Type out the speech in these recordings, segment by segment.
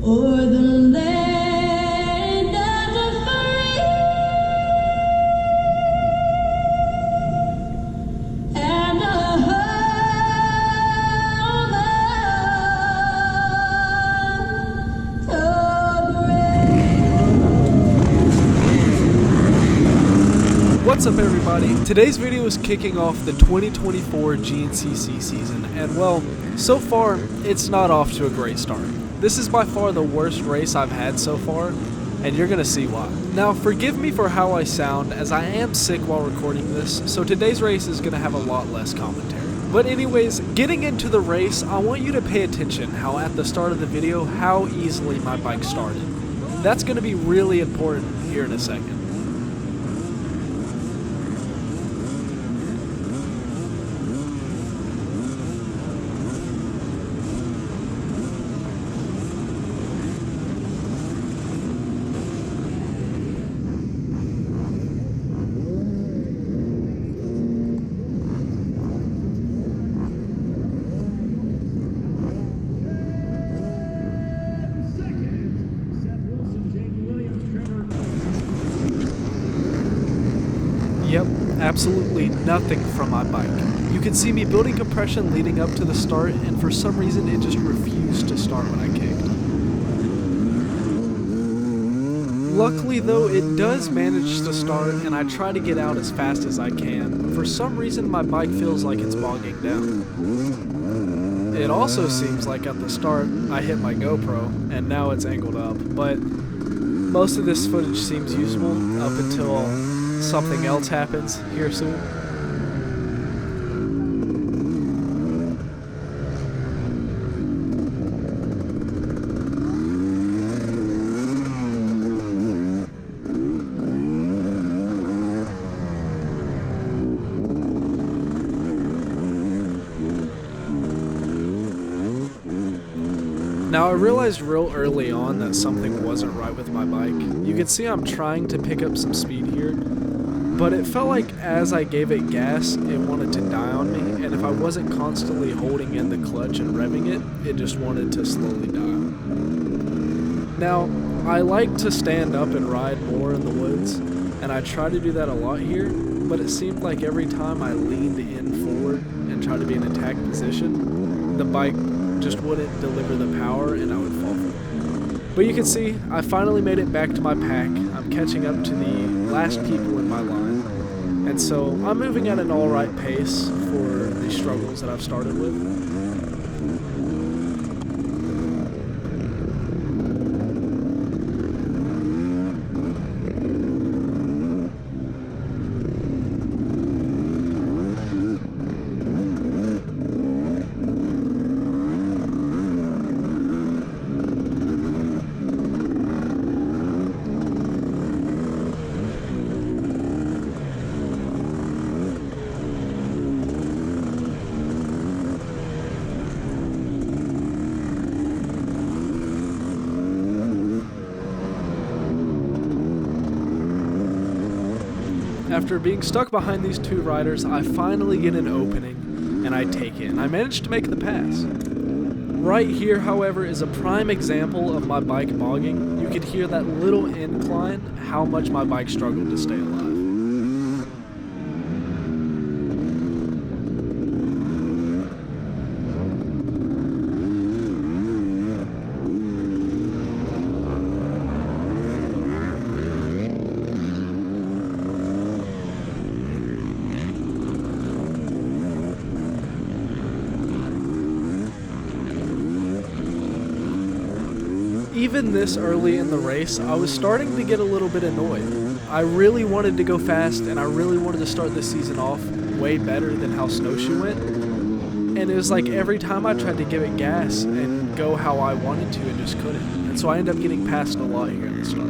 o'er the land of the free and a home of the brave. What's up, everybody? Today's video is kicking off the 2024 GNCC season, and well, so far, it's not off to a great start. This is by far the worst race I've had so far, and you're gonna see why. Now, forgive me for how I sound, as I am sick while recording this, so today's race is gonna have a lot less commentary. But anyways, getting into the race, I want you to pay attention how at the start of the video, how easily my bike started. That's gonna be really important here in a second. Yep, absolutely nothing from my bike. You can see me building compression leading up to the start, and for some reason it just refused to start when I kicked. Luckily though, it does manage to start, and I try to get out as fast as I can, but for some reason my bike feels like it's bogging down. It also seems like at the start I hit my GoPro, and now it's angled up, but most of this footage seems usable up until something else happens here soon. Now I realized real early on that something wasn't right with my bike. You can see I'm trying to pick up some speed here, but it felt like as I gave it gas, it wanted to die on me, and if I wasn't constantly holding in the clutch and revving it, it just wanted to slowly die. Now, I like to stand up and ride more in the woods, and I try to do that a lot here, but it seemed like every time I leaned in forward and tried to be in attack position, the bike just wouldn't deliver the power and I would fall forward. But you can see, I finally made it back to my pack. I'm catching up to the last people in my line, and so I'm moving at an alright pace for the struggles that I've started with. After being stuck behind these two riders, I finally get an opening, and I take it, and I managed to make the pass. Right here, however, is a prime example of my bike bogging. You could hear that little incline, how much my bike struggled to stay alive. Even this early in the race, I was starting to get a little bit annoyed. I really wanted to go fast, and I really wanted to start this season off way better than how Snowshoe went. And it was like every time I tried to give it gas and go how I wanted to, it just couldn't. And so I ended up getting passed a lot here at the start.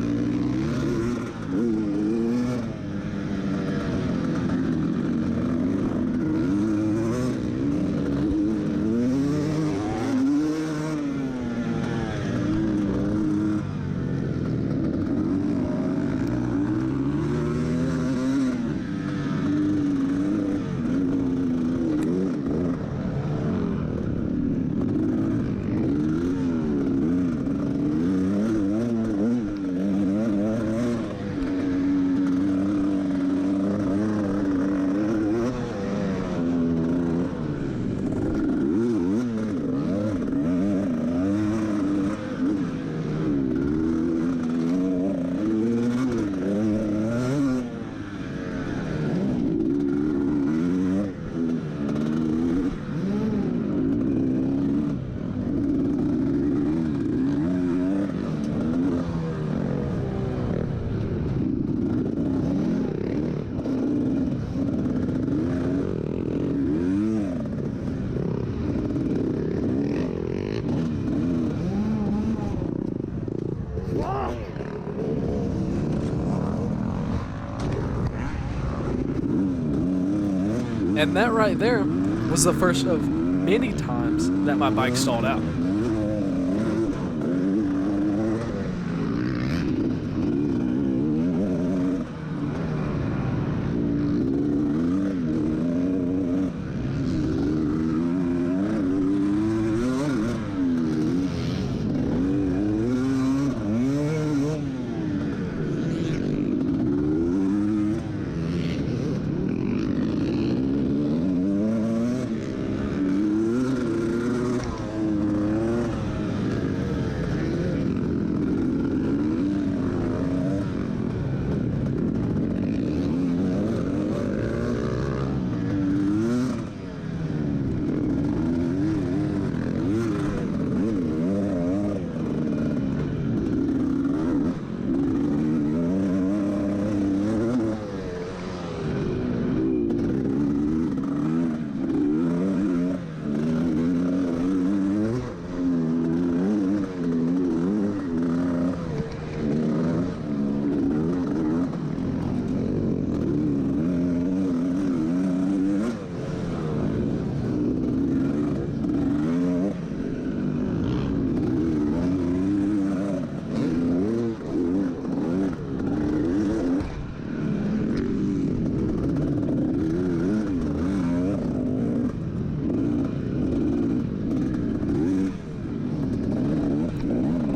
And that right there was the first of many times that my bike stalled out.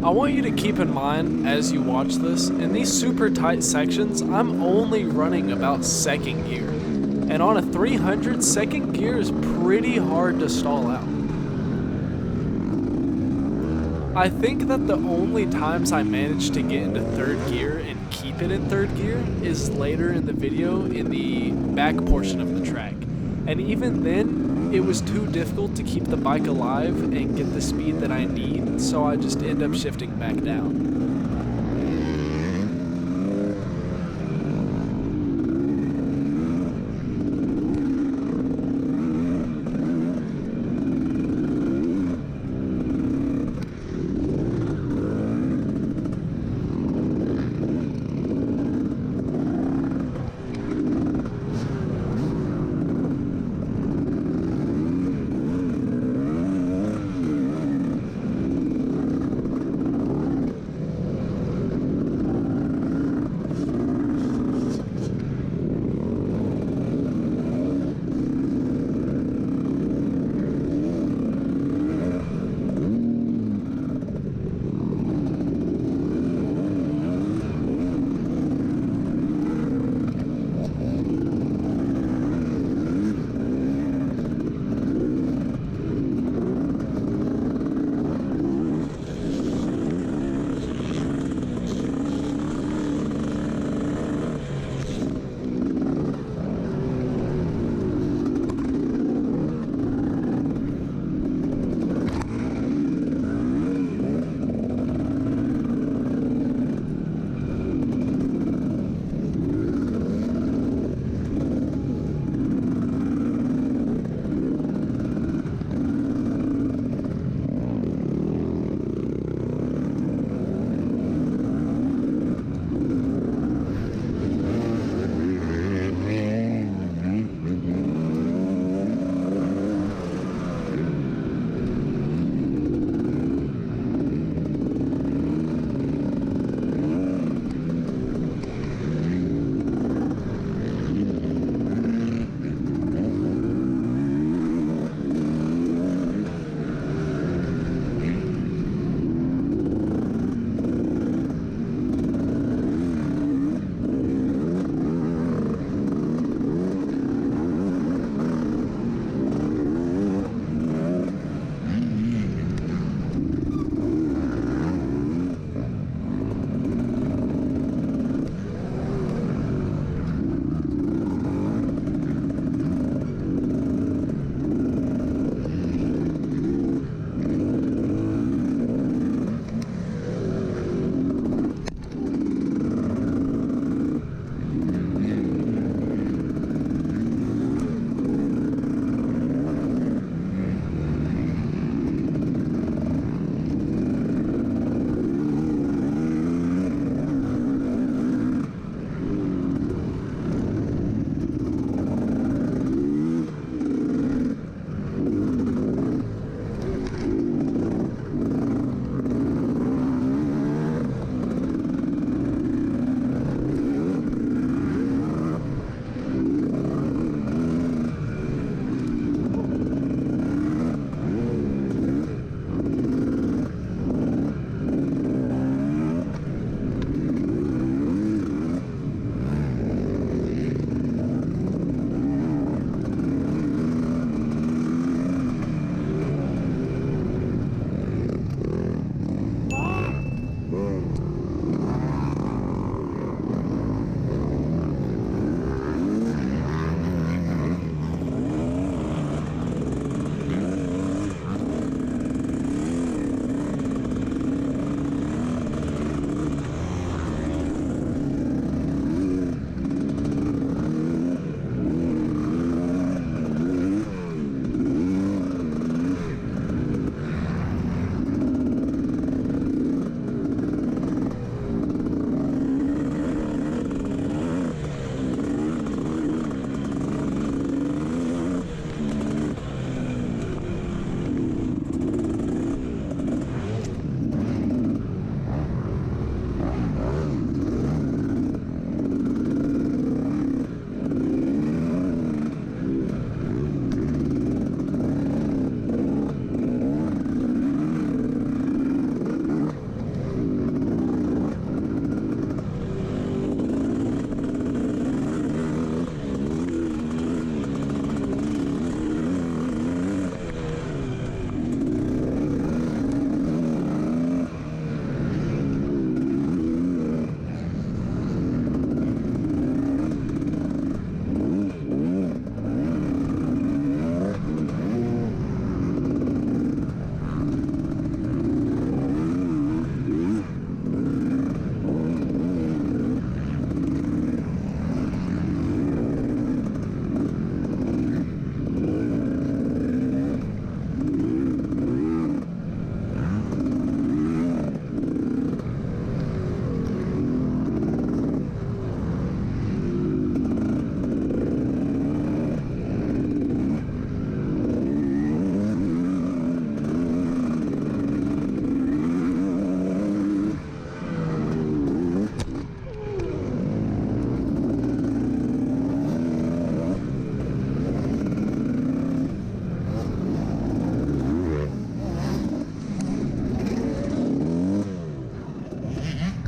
I want you to keep in mind as you watch this, in these super tight sections, I'm only running about second gear. And on a 300, second gear is pretty hard to stall out. I think that the only times I manage to get into third gear and keep it in third gear is later in the video in the back portion of the track. And even then, it was too difficult to keep the bike alive and get the speed that I need, so I just end up shifting back down.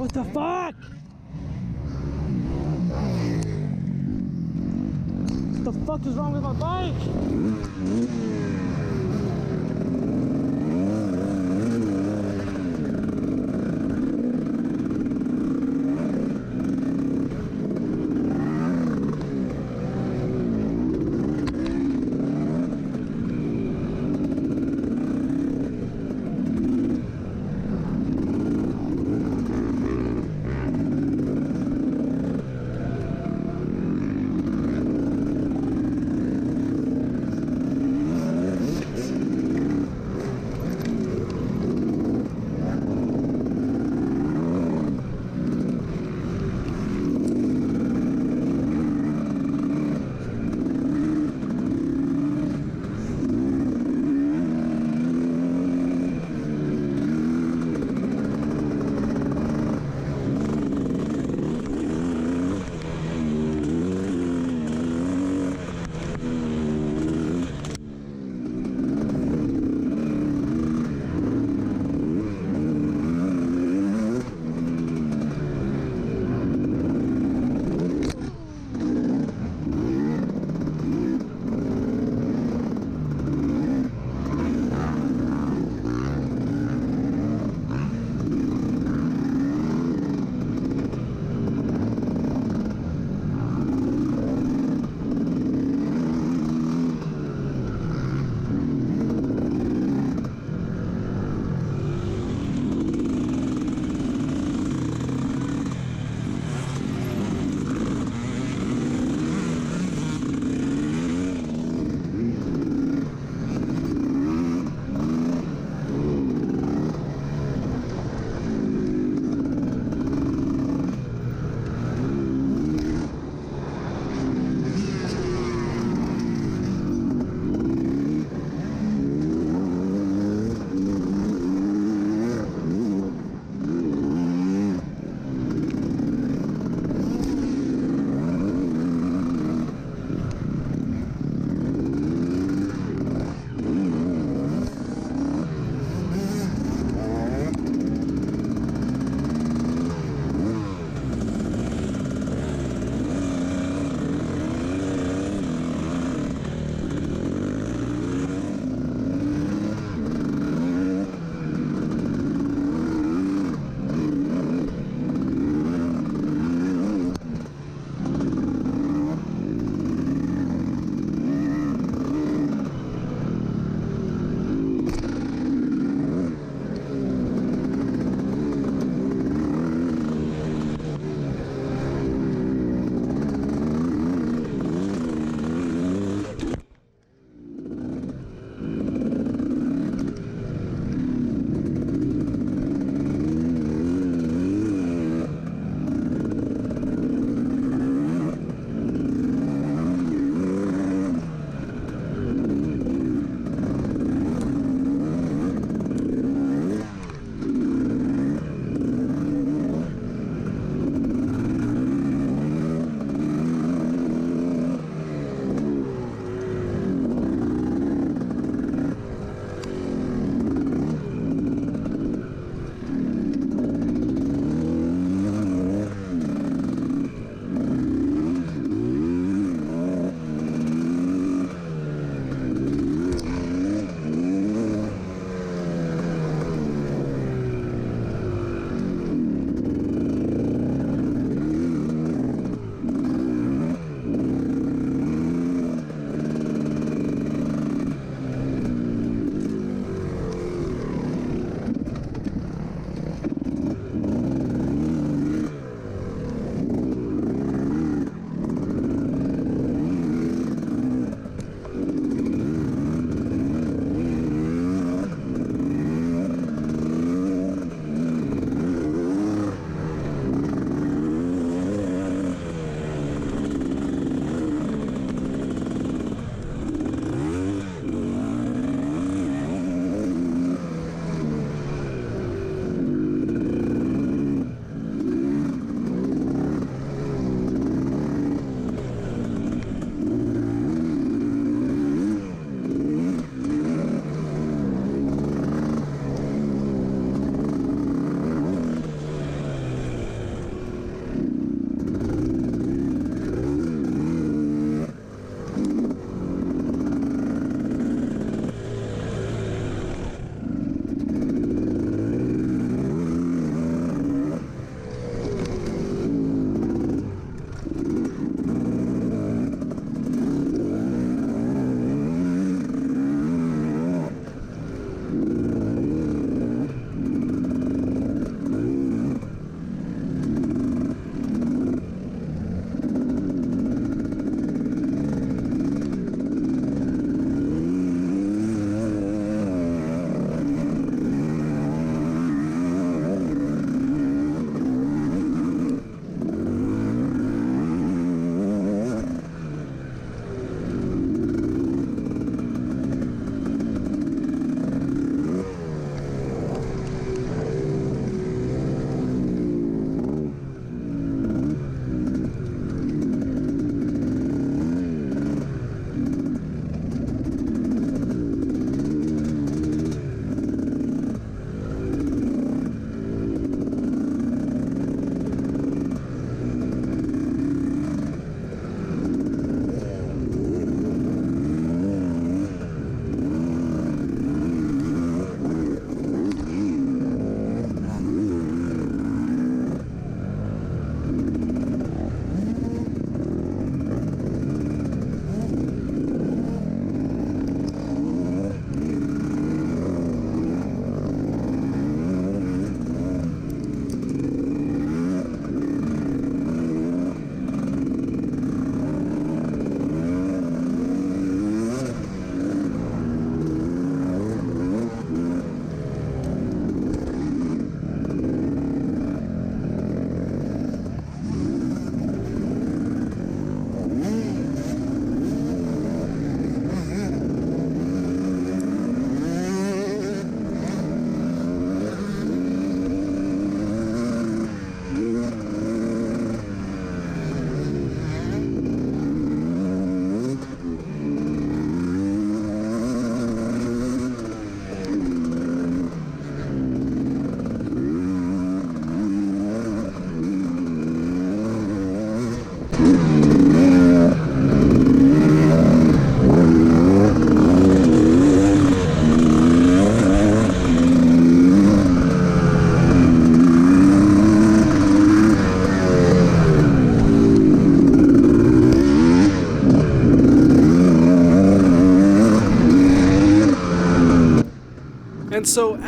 What the fuck? What the fuck is wrong with my bike?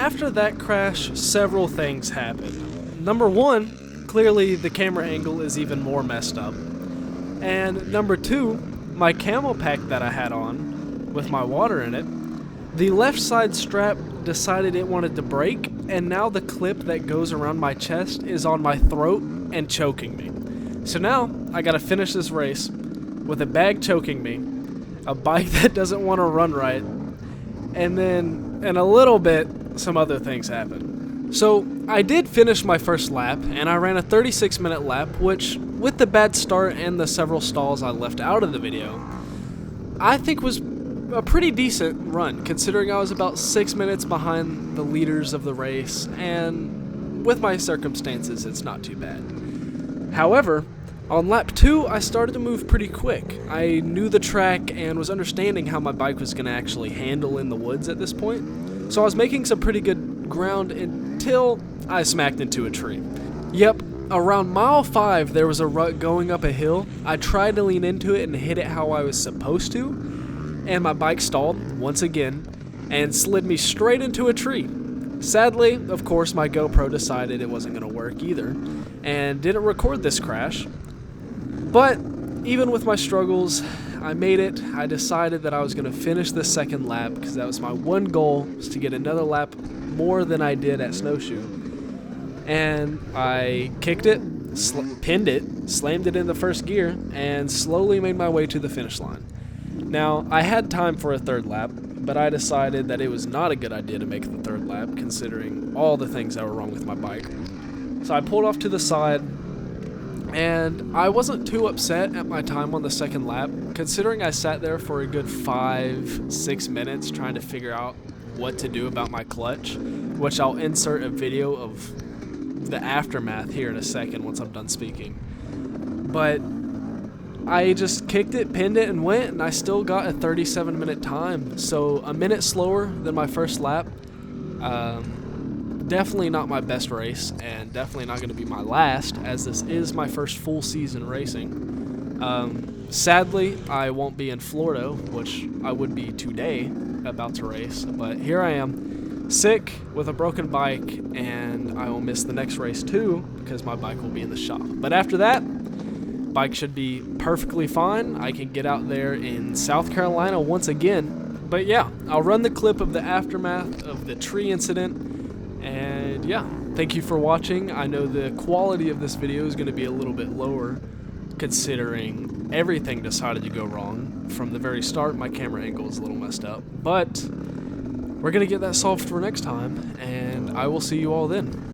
after that crash, several things happened. Number one, clearly the camera angle is even more messed up. And number two, my camo pack that I had on, with my water in it, the left side strap decided it wanted to break, and now the clip that goes around my chest is on my throat and choking me. So now, I gotta finish this race with a bag choking me, a bike that doesn't want to run right, and then, in a little bit, some other things happen. So, I did finish my first lap, and I ran a 36-minute lap, which, with the bad start and the several stalls I left out of the video, I think was a pretty decent run, considering I was about 6 minutes behind the leaders of the race, and with my circumstances, it's not too bad. However, on lap 2, I started to move pretty quick. I knew the track and was understanding how my bike was going to actually handle in the woods at this point, so I was making some pretty good ground until I smacked into a tree. Yep, around mile 5 there was a rut going up a hill. I tried to lean into it and hit it how I was supposed to, and my bike stalled once again and slid me straight into a tree. Sadly, of course, my GoPro decided it wasn't going to work either and didn't record this crash. But even with my struggles, I made it. I decided that I was going to finish the second lap because that was my one goal, was to get another lap more than I did at Snowshoe. And I kicked it, pinned it, slammed it in the first gear, and slowly made my way to the finish line. Now, I had time for a third lap, but I decided that it was not a good idea to make the third lap, considering all the things that were wrong with my bike. So I pulled off to the side, and I wasn't too upset at my time on the second lap, considering I sat there for a good 5-6 minutes trying to figure out what to do about my clutch, which I'll insert a video of the aftermath here in a second once I'm done speaking. But I just kicked it, pinned it, and went, and I still got a 37-minute time, so a minute slower than my first lap. Definitely not my best race, and definitely not going to be my last, as this is my first full season racing. Sadly, I won't be in Florida, which I would be today, about to race, but here I am, sick, with a broken bike, and I will miss the next race too, because my bike will be in the shop. But after that, bike should be perfectly fine. I can get out there in South Carolina once again. But yeah, I'll run the clip of the aftermath of the tree incident. And yeah, thank you for watching. I know the quality of this video is going to be a little bit lower, considering everything decided to go wrong. From the very start, my camera angle is a little messed up. But we're going to get that solved for next time, and I will see you all then.